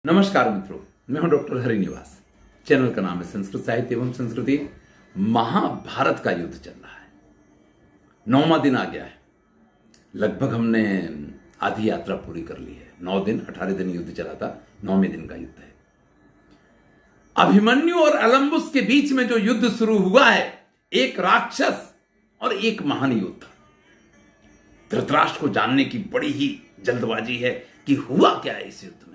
नमस्कार मित्रों, मैं हूं डॉक्टर हरिनिवास। चैनल का नाम है संस्कृत साहित्य एवं संस्कृति। महाभारत का युद्ध चल रहा है, 9वां दिन आ गया है। लगभग हमने आधी यात्रा पूरी कर ली है। 9 दिन 18 दिन युद्ध चला था, 9वें दिन का युद्ध है। अभिमन्यु और अलम्बुस के बीच में जो युद्ध शुरू हुआ है, एक राक्षस और एक महान योद्धा। धृतराष्ट्र को जानने की बड़ी ही जल्दबाजी है कि हुआ क्या है इस युद्ध में।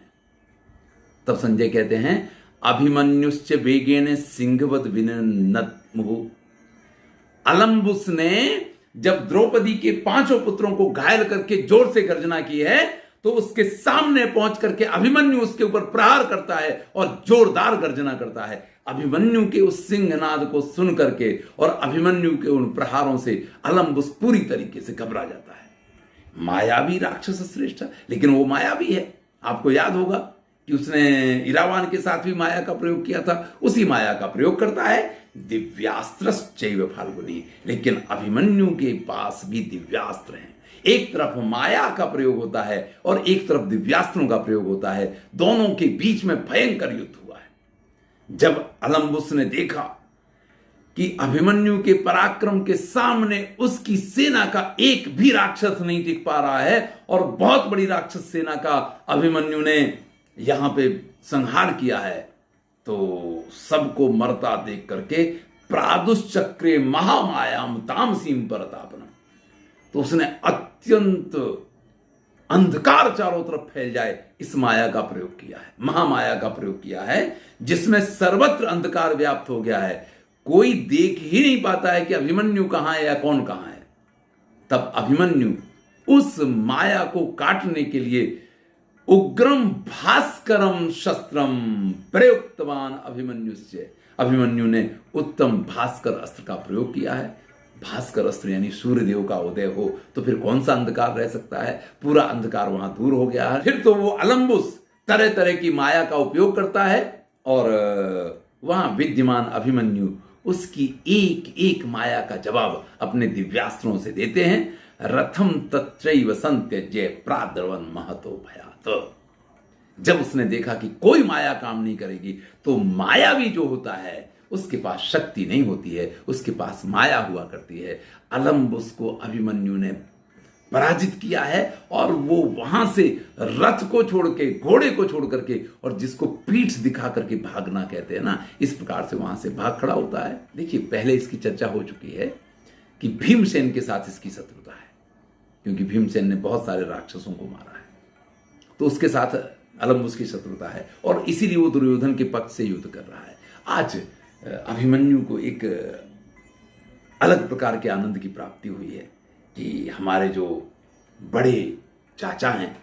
तब संजय कहते हैं, अभिमन्युश्च वेगेन सिंहवत विननत मुहु। अलम्बुस ने जब द्रौपदी के 5 पुत्रों को घायल करके जोर से गर्जना की है, तो उसके सामने पहुंच करके अभिमन्यु उसके ऊपर प्रहार करता है और जोरदार गर्जना करता है। अभिमन्यु के उस सिंहनाद को सुन करके और अभिमन्यु के उन प्रहारों से अलम्बुस पूरी तरीके से घबरा जाता है। मायावी राक्षस श्रेष्ठ, लेकिन वो मायावी है। आपको याद होगा कि उसने इरावान के साथ भी माया का प्रयोग किया था। उसी माया का प्रयोग करता है। दिव्यास्त्रश्चैव फाल्गुनी, लेकिन अभिमन्यु के पास भी दिव्यास्त्र हैं। एक तरफ माया का प्रयोग होता है और एक तरफ दिव्यास्त्रों का प्रयोग होता है। दोनों के बीच में भयंकर युद्ध हुआ है। जब अलम्बुस ने देखा कि अभिमन्यु के पराक्रम के सामने उसकी सेना का एक भी राक्षस नहीं टिक पा रहा है और बहुत बड़ी राक्षस सेना का अभिमन्यु ने यहां पे संहार किया है, तो सबको मरता देख करके प्रादुश्चक्रे महामायाम तामसीम परतापनम, तो उसने अत्यंत अंधकार चारों तरफ फैल जाए इस माया का प्रयोग किया है। महामाया का प्रयोग किया है, जिसमें सर्वत्र अंधकार व्याप्त हो गया है। कोई देख ही नहीं पाता है कि अभिमन्यु कहां है या कौन कहां है। तब अभिमन्यु उस माया को काटने के लिए उग्रम भास्करम शस्त्रम प्रयुक्तवान अभिमन्युश्च, अभिमन्यु ने उत्तम भास्कर अस्त्र का प्रयोग किया है। भास्कर अस्त्र यानी सूर्यदेव का उदय हो तो फिर कौन सा अंधकार रह सकता है। पूरा अंधकार वहां दूर हो गया है। फिर तो वो अलम्बुस तरह तरह की माया का उपयोग करता है और वहां विद्यमान अभिमन्यु उसकी एक एक माया का जवाब अपने दिव्यास्त्रों से देते हैं। रथम तत्रैव संत्यज्य प्राद्रवन महतो भयात। जब उसने देखा कि कोई माया काम नहीं करेगी, तो मायावी जो होता है उसके पास शक्ति नहीं होती है, उसके पास माया हुआ करती है। अलम्बुस को अभिमन्यु ने पराजित किया है और वो वहां से रथ को छोड़ के, घोड़े को छोड़ करके, और जिसको पीठ दिखा करके भागना कहते हैं ना, इस प्रकार से वहां से भाग खड़ा होता है। देखिए, पहले इसकी चर्चा हो चुकी है कि भीमसेन के साथ इसकी शत्रुता है, क्योंकि भीमसेन ने बहुत सारे राक्षसों को मारा है, तो उसके साथ अलम्बुस की शत्रुता है और इसीलिए वो दुर्योधन के पक्ष से युद्ध कर रहा है। आज अभिमन्यु को एक अलग प्रकार के आनंद की प्राप्ति हुई है कि हमारे जो बड़े चाचा हैं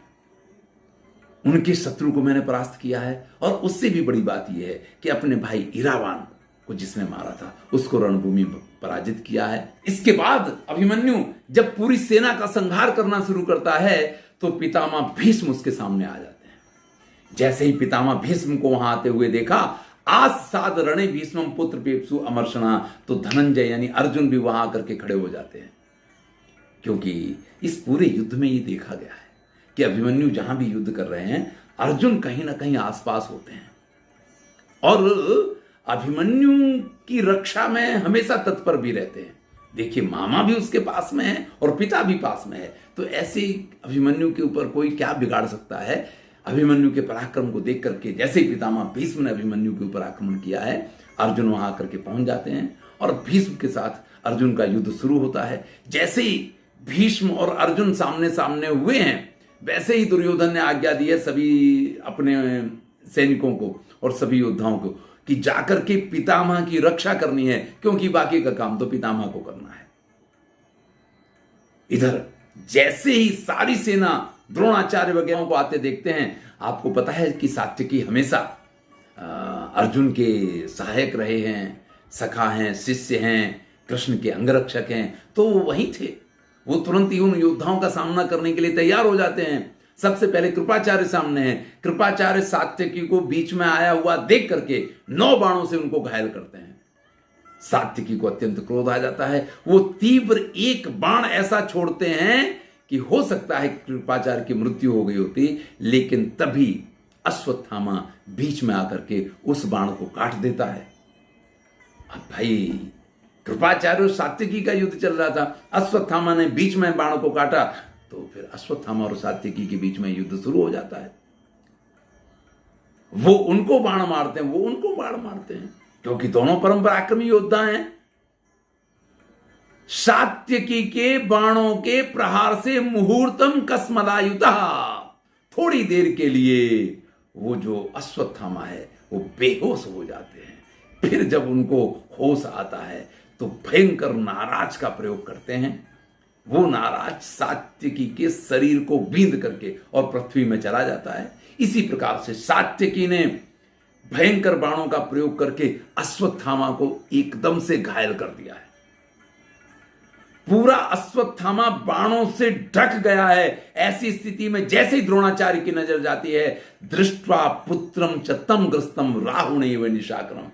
उनके शत्रु को मैंने परास्त किया है। और उससे भी बड़ी बात यह है कि अपने भाई इरावान को जिसने मारा था उसको रणभूमि पराजित किया है। इसके बाद अभिमन्यु जब पूरी सेना का संहार करना शुरू करता है, तो पितामह भीष्म उसके सामने आ जाते हैं। जैसे ही पितामह भीष्म को वहां आते हुए देखा, आज साध रणे भीष्मम पुत्र पेप्सु अमर्षणा, तो धनंजय यानी अर्जुन भी वहां आकर के खड़े हो जाते हैं। क्योंकि इस पूरे युद्ध में ये देखा गया है कि अभिमन्यु जहां भी युद्ध कर रहे हैं, अर्जुन कहीं ना कहीं आसपास होते हैं और अभिमन्यु की रक्षा में हमेशा तत्पर भी रहते हैं। देखिए, मामा भी उसके पास में है और पिता भी पास में है, तो ऐसे अभिमन्यु के ऊपर कोई क्या बिगाड़ सकता है। अभिमन्यु के पराक्रम को देख करके, जैसे ही पितामह भीष्म ने अभिमन्यु के ऊपर आक्रमण किया है, अर्जुन वहां आकर के पहुंच जाते हैं और भीष्म के साथ अर्जुन का युद्ध शुरू होता है। जैसे ही भीष्म और अर्जुन सामने सामने हुए हैं, वैसे ही दुर्योधन ने आज्ञा दी है सभी अपने सैनिकों को और सभी योद्धाओं को कि जाकर के पितामह की रक्षा करनी है, क्योंकि बाकी का काम तो पितामह को करना है। इधर जैसे ही सारी सेना द्रोणाचार्य वगैरह को आते देखते हैं, आपको पता है कि सात्यकी हमेशा अर्जुन के सहायक रहे हैं, सखा हैं, शिष्य हैं, कृष्ण के अंगरक्षक हैं, तो वो वहीं थे। वो तुरंत ही उन योद्धाओं का सामना करने के लिए तैयार हो जाते हैं। सबसे पहले कृपाचार्य सामने हैं। कृपाचार्य सात्यकी को बीच में आया हुआ देख करके 9 बाणों से उनको घायल करते हैं। सात्यकी को अत्यंत क्रोध आ जाता है। वो तीव्र एक बाण ऐसा छोड़ते हैं कि हो सकता है कृपाचार्य की मृत्यु हो गई होती, लेकिन तभी अश्वत्थामा बीच में आकर के उस बाण को काट देता है। अब भाई कृपाचार्य और सात्यकी का युद्ध चल रहा था, अश्वत्थामा ने बीच में बाण को काटा तो फिर अश्वत्थामा और सात्यकी के बीच में युद्ध शुरू हो जाता है। वो उनको बाण मारते हैं, वो उनको बाण मारते हैं, क्योंकि दोनों परम पराक्रमी योद्धा हैं। सात्यकी के बाणों के प्रहार से मुहूर्तम कस्मलायुता, थोड़ी देर के लिए वो जो अश्वत्थामा है वो बेहोश हो जाते हैं। फिर जब उनको होश आता है तो भयंकर नाराज का प्रयोग करते हैं। वो नाराज सात्यकी के शरीर को बींध करके और पृथ्वी में चला जाता है। इसी प्रकार से सात्यकी ने भयंकर बाणों का प्रयोग करके अश्वत्थामा को एकदम से घायल कर दिया है। पूरा अश्वत्थामा बाणों से ढक गया है। ऐसी स्थिति में जैसे ही द्रोणाचार्य की नजर जाती है, दृष्ट्वा पुत्रम च तम ग्रस्तम राहुणैव निशाकरम,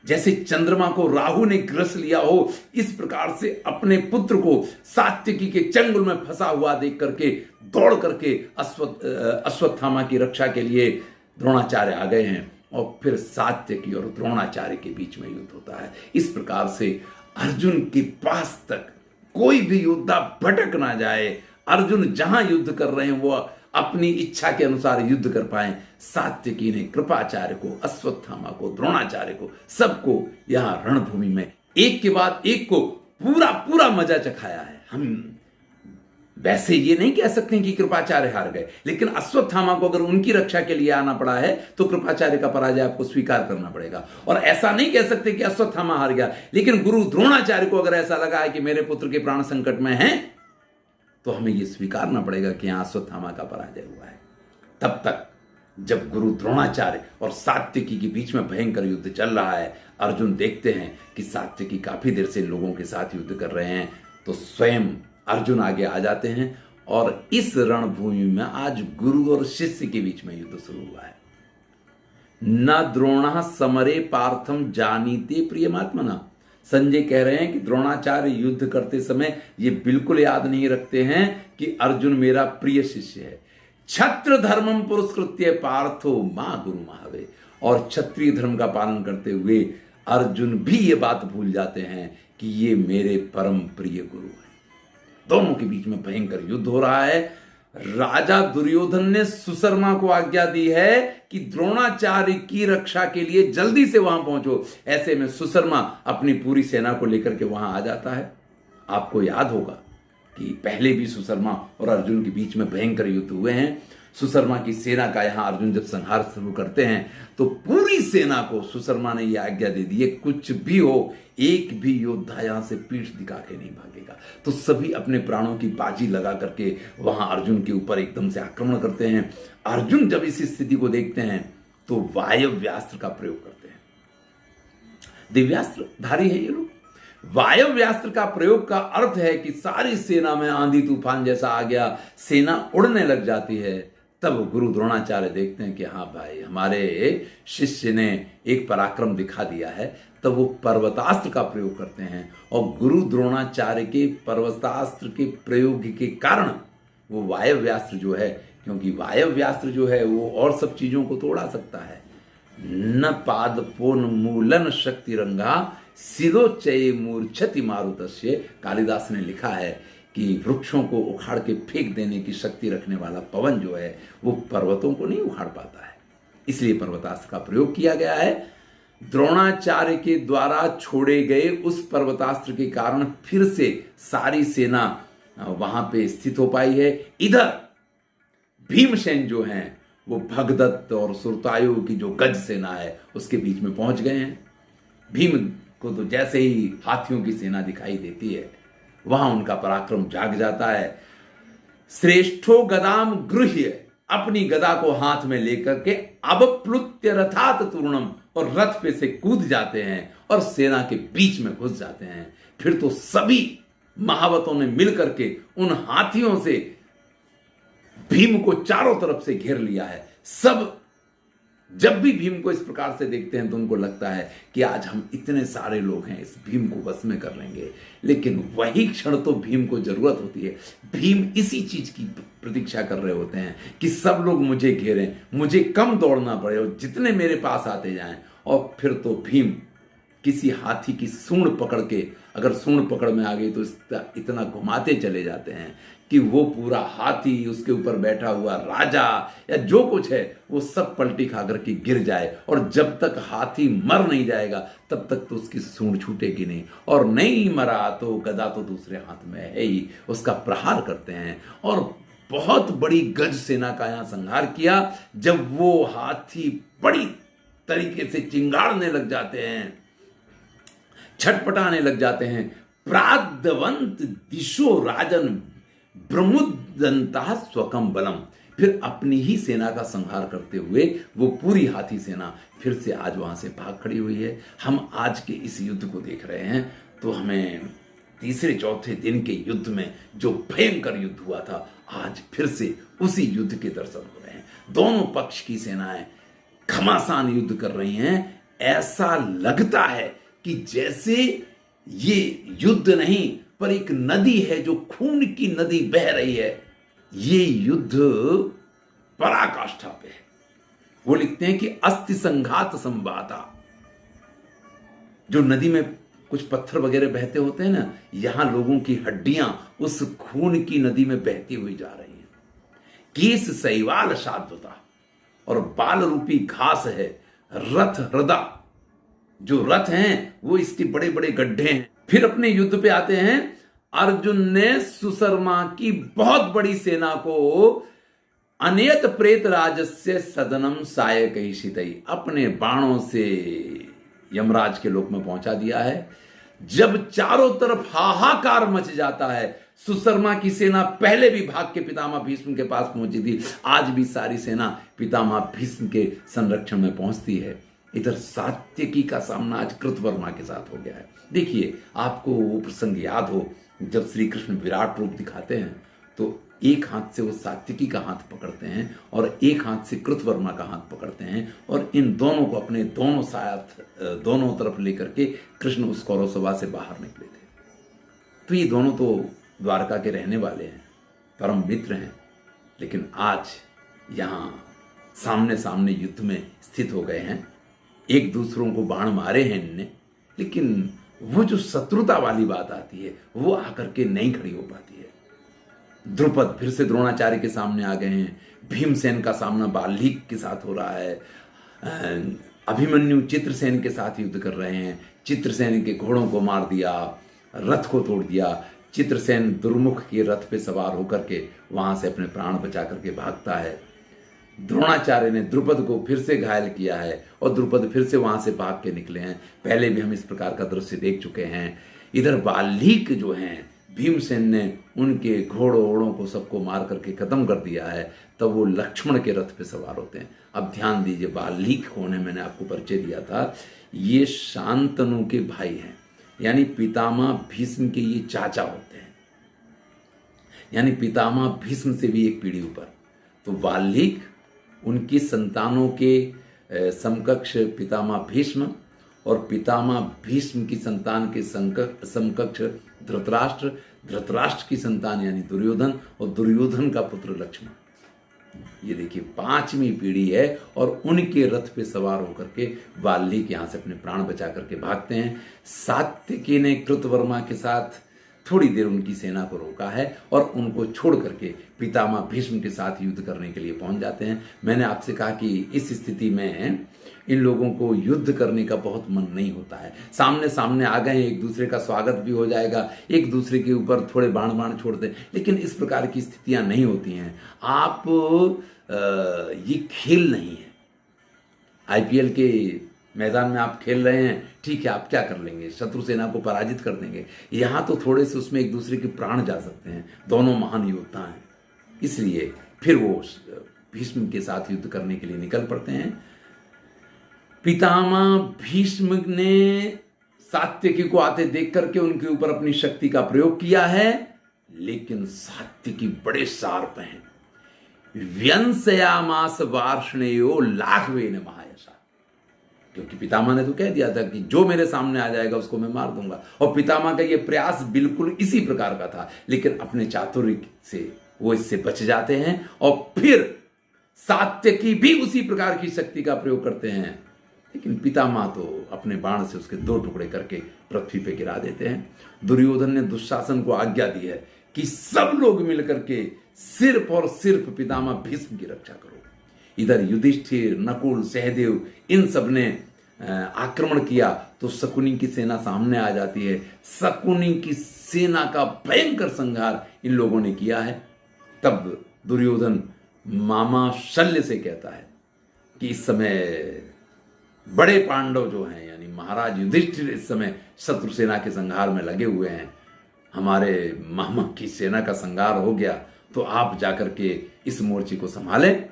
जैसे चंद्रमा को राहु ने ग्रस लिया हो, इस प्रकार से अपने पुत्र को सात्यकी के चंगुल में फंसा हुआ देख करके दौड़ करके अश्वत्थामा की रक्षा के लिए द्रोणाचार्य आ गए हैं और फिर सात्यकी और द्रोणाचार्य के बीच में युद्ध होता है। इस प्रकार से अर्जुन के पास तक कोई भी योद्धा भटक ना जाए, अर्जुन जहां युद्ध कर रहे हैं वो अपनी इच्छा के अनुसार युद्ध कर पाए। सात्यकी ने कृपाचार्य को, अश्वत्थामा को, द्रोणाचार्य को, सबको यहां रणभूमि में एक के बाद एक को पूरा पूरा मजा चखाया है। हम वैसे ये नहीं कह सकते कि कृपाचार्य हार गए, लेकिन अश्वत्थामा को अगर उनकी रक्षा के लिए आना पड़ा है तो कृपाचार्य का पराजय आपको स्वीकार करना पड़ेगा। और ऐसा नहीं कह सकते कि अश्वत्थामा हार गया, लेकिन गुरु द्रोणाचार्य को अगर ऐसा लगा है कि मेरे पुत्र के प्राण संकट में हैं, तो हमें यह स्वीकारना पड़ेगा कि यहां अश्वत्थामा का पराजय हुआ है। तब तक जब गुरु द्रोणाचार्य और सात्यकी के बीच में भयंकर युद्ध चल रहा है, अर्जुन देखते हैं कि सात्यकी काफी देर से लोगों के साथ युद्ध कर रहे हैं, तो स्वयं अर्जुन आगे आ जाते हैं और इस रणभूमि में आज गुरु और शिष्य के बीच में युद्ध शुरू हुआ है। न द्रोण समरे पार्थम जानीते प्रियमात्मना। संजय कह रहे हैं कि द्रोणाचार्य युद्ध करते समय ये बिल्कुल याद नहीं रखते हैं कि अर्जुन मेरा प्रिय शिष्य है। क्षत्र धर्मम पुरस्कृत्य पार्थो मां गुरु महावे। और क्षत्रिय धर्म का पालन करते हुए अर्जुन भी ये बात भूल जाते हैं कि ये मेरे परम प्रिय गुरु हैं। दोनों के बीच में भयंकर युद्ध हो रहा है। राजा दुर्योधन ने सुशर्मा को आज्ञा दी है कि द्रोणाचार्य की रक्षा के लिए जल्दी से वहां पहुंचो। ऐसे में सुशर्मा अपनी पूरी सेना को लेकर के वहां आ जाता है। आपको याद होगा कि पहले भी सुशर्मा और अर्जुन के बीच में भयंकर युद्ध हुए हैं। सुशर्मा की सेना का यहां अर्जुन जब संहार शुरू करते हैं तो पूरी सेना को सुशर्मा ने यह आज्ञा दे दी है, कुछ भी हो, एक भी योद्धा यहां से पीठ दिखा के नहीं भागेगा। तो सभी अपने प्राणों की बाजी लगा करके वहां अर्जुन के ऊपर एकदम से आक्रमण करते हैं। अर्जुन जब इस स्थिति को देखते हैं तो वायव्यास्त्र का प्रयोग करते हैं। दिव्यास्त्र धारी है ये लोग। वायव्यास्त्र का प्रयोग का अर्थ है कि सारी सेना में आंधी तूफान जैसा आ गया, सेना उड़ने लग जाती है। तब गुरु द्रोणाचार्य देखते हैं कि हाँ भाई, हमारे शिष्य ने एक पराक्रम दिखा दिया है। तब वो पर्वतास्त्र का प्रयोग करते हैं और गुरु द्रोणाचार्य के पर्वतास्त्र के प्रयोग के कारण वो वायव्यास्त्र जो है, क्योंकि वायव्यास्त्र जो है वो और सब चीजों को तोड़ा सकता है। न पादपोन्मूलन शक्ति रंगा सिरोचय मूर्छति मारुतस्य। कालिदास ने लिखा है कि वृक्षों को उखाड़ के फेंक देने की शक्ति रखने वाला पवन जो है वो पर्वतों को नहीं उखाड़ पाता है, इसलिए पर्वतास्त्र का प्रयोग किया गया है। द्रोणाचार्य के द्वारा छोड़े गए उस पर्वतास्त्र के कारण फिर से सारी सेना वहां पे स्थित हो पाई है। इधर भीमसेन जो हैं वो भगदत्त और सुरतायु की जो गज सेना है उसके बीच में पहुंच गए हैं। भीम को तो जैसे ही हाथियों की सेना दिखाई देती है वहां उनका पराक्रम जाग जाता है। श्रेष्ठो गदाम गृह्य, अपनी गदा को हाथ में लेकर के अवप्लुत्य रथात तूर्णम, और रथ पे से कूद जाते हैं और सेना के बीच में घुस जाते हैं। फिर तो सभी महावतों ने मिलकर के उन हाथियों से भीम को चारों तरफ से घेर लिया है। सब जब भी भीम को इस प्रकार से देखते हैं तो उनको लगता है कि आज हम इतने सारे लोग हैं, इस भीम को बस में कर लेंगे। लेकिन वही क्षण तो भीम को जरूरत होती है। भीम इसी चीज की प्रतीक्षा कर रहे होते हैं कि सब लोग मुझे घेरें, मुझे कम दौड़ना पड़े और जितने मेरे पास आते जाएं। और फिर तो भीम किसी हाथी की सूंड पकड़ के, अगर सूंड पकड़ में आ गई तो इतना घुमाते चले जाते हैं कि वो पूरा हाथी, उसके ऊपर बैठा हुआ राजा या जो कुछ है वो सब पलटी खाकर के गिर जाए। और जब तक हाथी मर नहीं जाएगा तब तक तो उसकी सूंड छूटेगी नहीं। और नहीं मरा तो गदा तो दूसरे हाथ में है ही, उसका प्रहार करते हैं। और बहुत बड़ी गज सेना का यहां संहार किया। जब वो हाथी बड़ी तरीके से चिंगाड़ने लग जाते हैं, छटपटाने लग जाते हैं, प्रादवंत दिशो राजन ब्रमुदंता स्वकम बलम, फिर अपनी ही सेना का संहार करते हुए वो पूरी हाथी सेना फिर से आज वहां से भाग खड़ी हुई है। हम आज के इस युद्ध को देख रहे हैं तो हमें तीसरे चौथे दिन के युद्ध में जो भयंकर युद्ध हुआ था, आज फिर से उसी युद्ध के दर्शन हो रहे हैं। दोनों पक्ष की सेनाएं घमासान युद्ध कर रही हैं। ऐसा लगता है कि जैसे ये युद्ध नहीं पर एक नदी है, जो खून की नदी बह रही है। ये युद्ध पराकाष्ठा पे है। वो लिखते हैं कि अस्थि संघात संवादा, जो नदी में कुछ पत्थर वगैरह बहते होते हैं ना, यहां लोगों की हड्डियां उस खून की नदी में बहती हुई जा रही हैं। केस शैवाल शाद्वता, और बाल रूपी घास है। रथ हृदा, जो रथ हैं वो इसके बड़े बड़े गड्ढे हैं। फिर अपने युद्ध पे आते हैं। अर्जुन ने सुशर्मा की बहुत बड़ी सेना को अनेत प्रेत राजस्य सदनम सायक हिशितई, अपने बाणों से यमराज के लोक में पहुंचा दिया है। जब चारों तरफ हाहाकार मच जाता है, सुशर्मा की सेना पहले भी भाग के पितामह भीष्म के पास पहुंची थी, आज भी सारी सेना पितामह भीष्म के संरक्षण में पहुंचती है। इधर सात्यकी का सामना आज कृतवर्मा के साथ हो गया है। देखिए, आपको वो प्रसंग याद हो जब श्री कृष्ण विराट रूप दिखाते हैं तो एक हाथ से वो सात्यकी का हाथ पकड़ते हैं और एक हाथ से कृतवर्मा का हाथ पकड़ते हैं, और इन दोनों को अपने दोनों साथ दोनों तरफ लेकर के कृष्ण उस कौरव सभा से बाहर निकले थे। तो ये दोनों तो द्वारका के रहने वाले हैं, परम मित्र हैं, लेकिन आज यहां सामने सामने युद्ध में स्थित हो गए हैं। एक दूसरों को बाण मारे हैं इनने, लेकिन वो जो शत्रुता वाली बात आती है वो आकर के नहीं खड़ी हो पाती है। द्रुपद फिर से द्रोणाचार्य के सामने आ गए हैं। भीमसेन का सामना बाल्लीक के साथ हो रहा है। अभिमन्यु चित्रसेन के साथ युद्ध कर रहे हैं। चित्रसेन के घोड़ों को मार दिया, रथ को तोड़ दिया। चित्रसेन दुर्मुख के रथ पे सवार होकर के वहां से अपने प्राण बचा करके भागता है। द्रोणाचार्य ने द्रुपद को फिर से घायल किया है और द्रुपद फिर से वहां से भाग के निकले हैं। पहले भी हम इस प्रकार का दृश्य देख चुके हैं। इधर बाल्लीक जो हैं, भीमसेन ने उनके घोड़ों ओड़ों को सबको मार करके खत्म कर दिया है। तब वो लक्ष्मण के रथ पे सवार होते हैं। अब ध्यान दीजिए, बाल्लीक कौन है, मैंने आपको परिचय दिया था। ये शांतनु के भाई हैं, यानी पितामह भीष्म के ये चाचा होते हैं, यानी पितामह भीष्म से भी एक पीढ़ी ऊपर। तो बाल्लीक उनकी संतानों के समकक्ष पितामह भीष्म, और पितामह भीष्म की संतान के समकक्ष धृतराष्ट्र, धृतराष्ट्र की संतान यानी दुर्योधन, और दुर्योधन का पुत्र लक्ष्मण। ये देखिए 5वीं पीढ़ी है, और उनके रथ पे सवार होकर के बाल्लीक यहां से अपने प्राण बचा करके भागते हैं। सात्यकी ने कृतवर्मा के साथ थोड़ी देर उनकी सेना को रोका है और उनको छोड़ करके पितामह भीष्म के साथ युद्ध करने के लिए पहुंच जाते हैं। मैंने आपसे कहा कि इस स्थिति में इन लोगों को युद्ध करने का बहुत मन नहीं होता है। सामने सामने आ गए, एक दूसरे का स्वागत भी हो जाएगा, एक दूसरे के ऊपर थोड़े बाण बाण छोड़ दें, लेकिन इस प्रकार की स्थितियां नहीं होती हैं। आप ये खेल नहीं है। आईपीएल के मैदान में आप खेल रहे हैं, ठीक है, आप क्या कर लेंगे, शत्रु सेना को पराजित कर देंगे। यहां तो थोड़े से उसमें एक दूसरे के प्राण जा सकते हैं। दोनों महान योद्धा हैं, इसलिए फिर वो भीष्म के साथ युद्ध करने के लिए निकल पड़ते हैं। पितामह भीष्म ने सात्यकी को आते देख करके उनके ऊपर अपनी शक्ति का प्रयोग किया है, लेकिन सात्यकी बड़े शार्प हैं। व्यंसयामास वार्ष्णेयो लाघवेन महायशा। क्योंकि पितामह ने तो कह दिया था कि जो मेरे सामने आ जाएगा उसको मैं मार दूंगा, और पितामह का यह प्रयास बिल्कुल इसी प्रकार का था, लेकिन अपने चातुर्य से वो इससे बच जाते हैं और फिर सात्यकी भी उसी प्रकार की शक्ति का प्रयोग करते हैं, लेकिन पितामह तो अपने बाण से उसके 2 टुकड़े करके पृथ्वी पे गिरा देते हैं। दुर्योधन ने दुशासन को आज्ञा दी है कि सब लोग मिलकर के सिर्फ और सिर्फ पितामह भीष्म की रक्षा करो। इधर युधिष्ठिर, नकुल, सहदेव इन सब ने आक्रमण किया तो शकुनी की सेना सामने आ जाती है। शकुनी की सेना का भयंकर संहार इन लोगों ने किया है। तब दुर्योधन मामा शल्य से कहता है कि इस समय बड़े पांडव जो हैं, यानी महाराज युधिष्ठिर इस समय शत्रु सेना के संहार में लगे हुए हैं, हमारे मामा की सेना का संहार हो गया तो आप जाकर के इस मोर्चे को संभालें,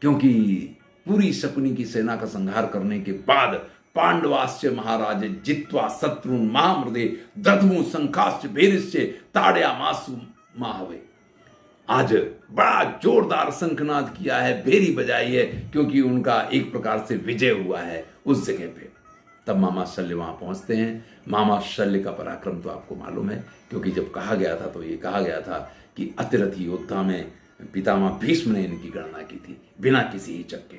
क्योंकि पूरी शकुनी की सेना का संहार करने के बाद पांडवाश्च महाराज जित्वा शत्रुन महामृदे दधमु शंखाश्च भैरिश्च ताड़यामासु महावे। आज बड़ा जोरदार शंखनाद किया है, भेरी बजाई है, क्योंकि उनका एक प्रकार से विजय हुआ है उस जगह पे। तब मामा शल्य वहां पहुंचते हैं। मामा शल्य का पराक्रम तो आपको मालूम है, क्योंकि जब कहा गया था तो ये कहा गया था कि अतिरथ योद्धा में पितामह भीष्म ने इनकी गणना की थी बिना किसी हिचक के।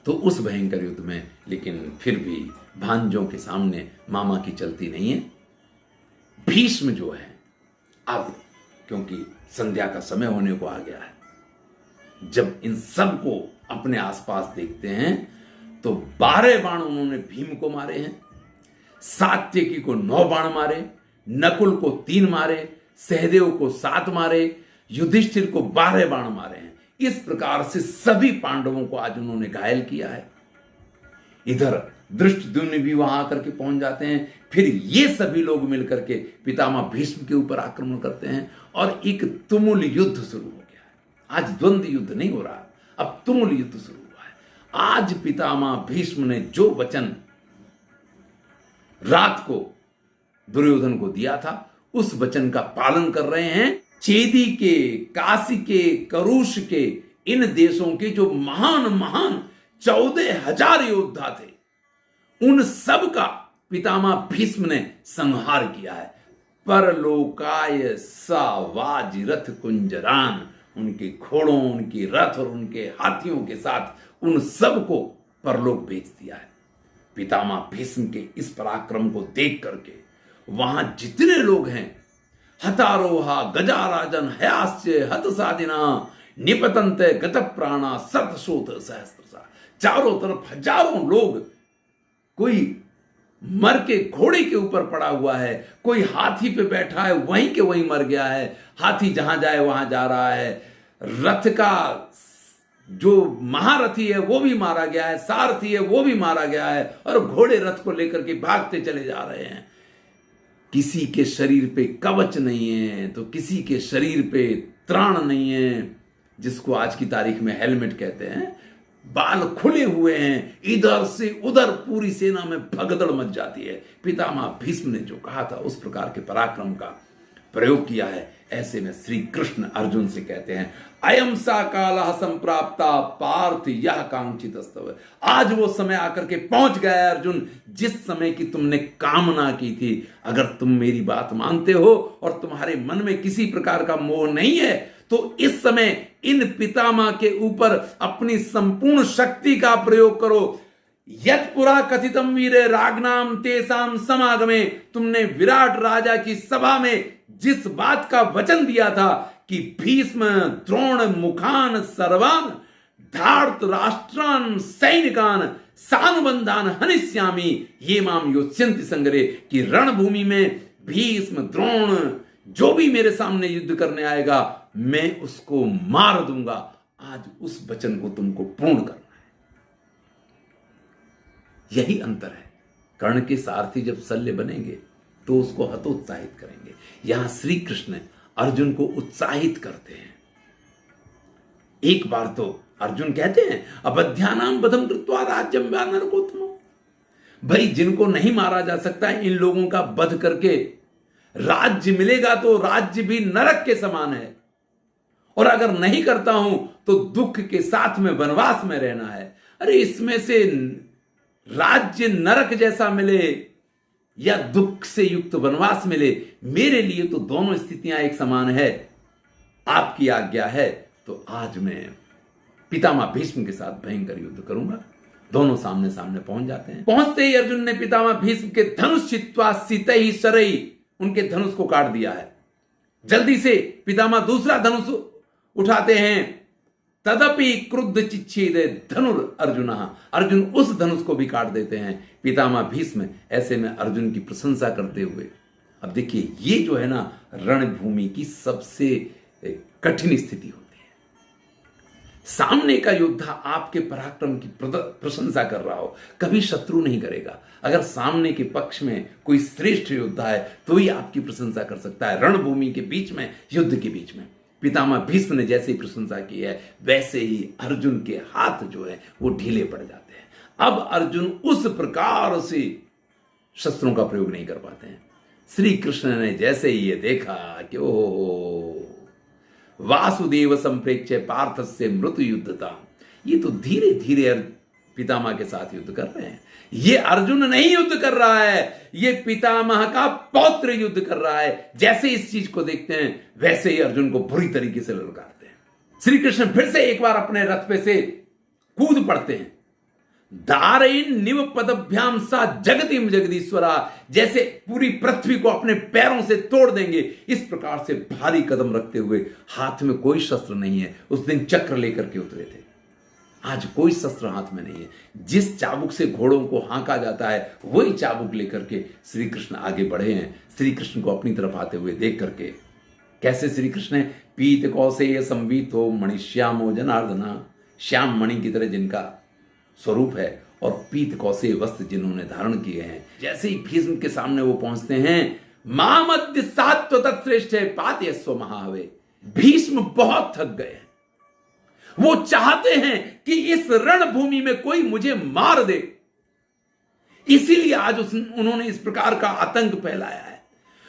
तो उस भयंकर युद्ध में लेकिन फिर भी भांजों के सामने मामा की चलती नहीं है। भीष्म जो है, अब क्योंकि संध्या का समय होने को आ गया है, जब इन सब को अपने आसपास देखते हैं तो 12 बाण उन्होंने भीम को मारे हैं, सात्यकी को 9 बाण मारे, नकुल को 3 मारे, सहदेव को 7 मारे, युधिष्ठिर को 12 बाण मारे हैं। इस प्रकार से सभी पांडवों को आज उन्होंने घायल किया है। इधर धृष्टद्युम्न भी वहां आकर के पहुंच जाते हैं। फिर ये सभी लोग मिलकर के पितामह भीष्म के ऊपर आक्रमण करते हैं और एक तुमुल युद्ध शुरू हो गया है। आज द्वंद्व युद्ध नहीं हो रहा, अब तुमुल युद्ध शुरू हुआ है। आज पितामह भीष्म ने जो वचन रात को दुर्योधन को दिया था उस वचन का पालन कर रहे हैं। चेदी के, काशी के, करुष के, इन देशों के जो महान महान 14,000 योद्धा थे, उन सब का पितामह भीष्म ने संहार किया है। परलोकाय सावाज रथ कुंजरान, उनके घोड़ों, उनके रथ और उनके हाथियों के साथ उन सब को परलोक भेज दिया है। पितामह भीष्म के इस पराक्रम को देख करके वहां जितने लोग हैं, हतारोहा गजाराजन हयास्य हतसादिना निपतंत गत प्राणा सतशोत सहस्त्रसा, चारों तरफ हजारों लोग, कोई मर के घोड़े के ऊपर पड़ा हुआ है, कोई हाथी पे बैठा है वहीं के वहीं मर गया है, हाथी जहां जाए वहां जा रहा है, रथ का जो महारथी है वो भी मारा गया है, सारथी है वो भी मारा गया है, और घोड़े रथ को लेकर के भागते चले जा रहे हैं। किसी के शरीर पे कवच नहीं है तो किसी के शरीर पे त्राण नहीं है, जिसको आज की तारीख में हेलमेट कहते हैं। बाल खुले हुए हैं, इधर से उधर पूरी सेना में भगदड़ मच जाती है। पितामह भीष्म ने जो कहा था उस प्रकार के पराक्रम का प्रयोग किया है। ऐसे में श्री कृष्ण अर्जुन से कहते हैं, अयम सा काला संप्राप्ता पार्थ यह कांक्षित स्तव। आज वो समय आकर के पहुंच गया है अर्जुन, जिस समय की तुमने कामना की थी। अगर तुम मेरी बात मानते हो और तुम्हारे मन में किसी प्रकार का मोह नहीं है तो इस समय इन पितामह के ऊपर अपनी संपूर्ण शक्ति का प्रयोग करो। यत पुरा कथितम वीर रागनाम तेसाम समागमे, तुमने विराट राजा की सभा में जिस बात का वचन दिया था कि भीष्म द्रोण मुखान सर्वान धार्त राष्ट्रान सैनिकान सानुबंधान हनिष्यामी ये माम योत्स्यन्ति संग्रे, कि रणभूमि में भीष्म द्रोण जो भी मेरे सामने युद्ध करने आएगा मैं उसको मार दूंगा। आज उस वचन को तुमको पूर्ण करना है। यही अंतर है। कर्ण के सारथी जब शल्य बनेंगे तो उसको हतोत्साहित करेंगे। यहां श्री कृष्ण अर्जुन को उत्साहित करते हैं। एक बार तो अर्जुन कहते हैं, अबध्यानाम बधम कृत्वा राज्यम नरकोत्तमो, भाई जिनको नहीं मारा जा सकता इन लोगों का वध करके राज्य मिलेगा तो राज्य भी नरक के समान है। और अगर नहीं करता हूं तो दुख के साथ में वनवास में रहना है। अरे इसमें से राज्य नरक जैसा मिले या दुख से युक्त वनवास मिले, मेरे लिए तो दोनों स्थितियां एक समान है। आपकी आज्ञा है तो आज मैं पितामह भीष्म के साथ भयंकर युद्ध करूंगा। दोनों सामने सामने पहुंच जाते हैं। पहुंचते ही अर्जुन ने पितामह भीष्म के धनुष चित्वा सीतई शरई, उनके धनुष को काट दिया है। जल्दी से पितामह दूसरा धनुष उठाते हैं। तदपि क्रुद्ध चिच्छेद धनुर अर्जुन, अर्जुन उस धनुष को भी काट देते हैं पितामह भीष्म ऐसे में अर्जुन की प्रशंसा करते हुए। अब देखिए ये जो है ना रणभूमि की सबसे कठिन स्थिति होती है। सामने का योद्धा आपके पराक्रम की प्रशंसा कर रहा हो, कभी शत्रु नहीं करेगा। अगर सामने के पक्ष में कोई श्रेष्ठ योद्धा है तो ही आपकी प्रशंसा कर सकता है। रणभूमि के बीच में, युद्ध के बीच में पितामह भीष्म ने जैसे ही प्रशंसा की है वैसे ही अर्जुन के हाथ जो है वो ढीले पड़ जाते हैं। अब अर्जुन उस प्रकार से शस्त्रों का प्रयोग नहीं कर पाते हैं। श्री कृष्ण ने जैसे ही ये देखा कि ओ वासुदेव संप्रेक्ष्य पार्थस्य मृत्यु युद्धता, ये तो धीरे धीरे पितामह के साथ युद्ध कर रहे हैं। ये अर्जुन नहीं युद्ध कर रहा है, ये पितामह का पौत्र युद्ध कर रहा है। जैसे इस चीज को देखते हैं वैसे ही अर्जुन को बुरी तरीके से ललकारते हैं। श्री कृष्ण फिर से एक बार अपने रथ पे से कूद पड़ते हैं। दारयिन निव पदभ्याम सा जगतिम जगदीश्वरा, जैसे पूरी पृथ्वी को अपने पैरों से तोड़ देंगे इस प्रकार से भारी कदम रखते हुए, हाथ में कोई शस्त्र नहीं है। उस दिन चक्र लेकर के उतरे थे, आज कोई शस्त्र हाथ में नहीं है। जिस चाबुक से घोड़ों को हांका जाता है वही चाबुक लेकर के श्री कृष्ण आगे बढ़े हैं। श्री कृष्ण को अपनी तरफ आते हुए देख करके कैसे श्री कृष्ण पीत कौशेय संवीतो मणिश्यामो जनार्दना, श्याम मणि की तरह जिनका स्वरूप है और पीत कौशेय वस्त्र जिन्होंने धारण किए हैं। जैसे ही भीष्म के सामने वो पहुंचते हैं, मामद्य सात्व तत्श्रेष्ठ पातयस्व महावे, भीष्म बहुत थक गए हैं। वो चाहते हैं कि इस रणभूमि में कोई मुझे मार दे, इसीलिए आज उन्होंने इस प्रकार का आतंक फैलाया है।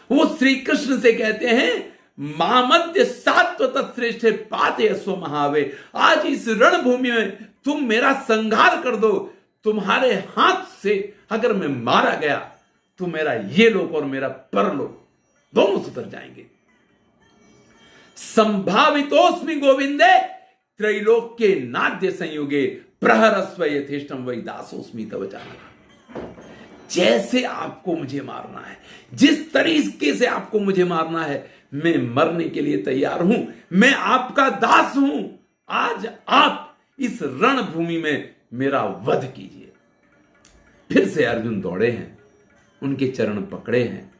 वो श्री कृष्ण से कहते हैं मामद्य सात्व तत्श्रेष्ठ पातयस्व महावे, आज इस रणभूमि में तुम मेरा संहार कर दो। तुम्हारे हाथ से अगर मैं मारा गया तो मेरा ये लोक और मेरा परलोक दोनों सुधर जाएंगे। संभावितोस्मि गोविंदे त्रैलोक्य नाद्य संयुगे, प्रहरस्व यथेष्टम वै दासोस्मि तव चानक। जैसे आपको मुझे मारना है, जिस तरीके से आपको मुझे मारना है, मैं मरने के लिए तैयार हूं। मैं आपका दास हूं। आज आप इस रणभूमि में मेरा वध कीजिए। फिर से अर्जुन दौड़े हैं, उनके चरण पकड़े हैं,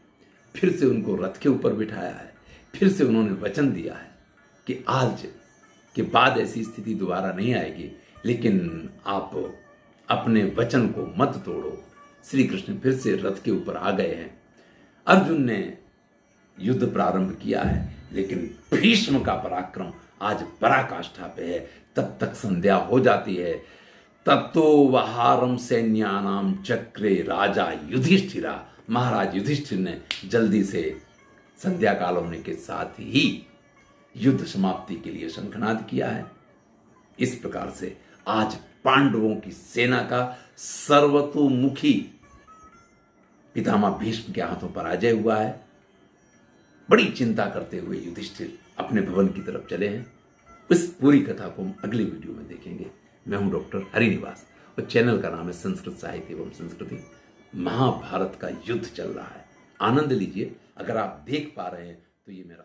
फिर से उनको रथ के ऊपर बिठाया है। फिर से उन्होंने वचन दिया है कि आज के बाद ऐसी स्थिति दोबारा नहीं आएगी, लेकिन आप अपने वचन को मत तोड़ो। श्री कृष्ण फिर से रथ के ऊपर आ गए हैं। अर्जुन ने युद्ध प्रारंभ किया है, लेकिन भीष्म का पराक्रम आज पराकाष्ठा पे है। तब तक संध्या हो जाती है। तत्तो वहारम सैन्यानाम चक्रे राजा युधिष्ठिरा, महाराज युधिष्ठिर ने जल्दी से संध्या काल होने के साथ ही युद्ध समाप्ति के लिए शंखनाद किया है। इस प्रकार से आज पांडवों की सेना का सर्वतोमुखी पितामह भीष्म के हाथों पर पराजय हुआ है। बड़ी चिंता करते हुए युधिष्ठिर अपने भवन की तरफ चले हैं। इस पूरी कथा को हम अगले वीडियो में देखेंगे। मैं हूं डॉक्टर हरिनिवास और चैनल का नाम है संस्कृत साहित्य एवं संस्कृति। महाभारत का युद्ध चल रहा है, आनंद लीजिए। अगर आप देख पा रहे हैं तो ये मेरा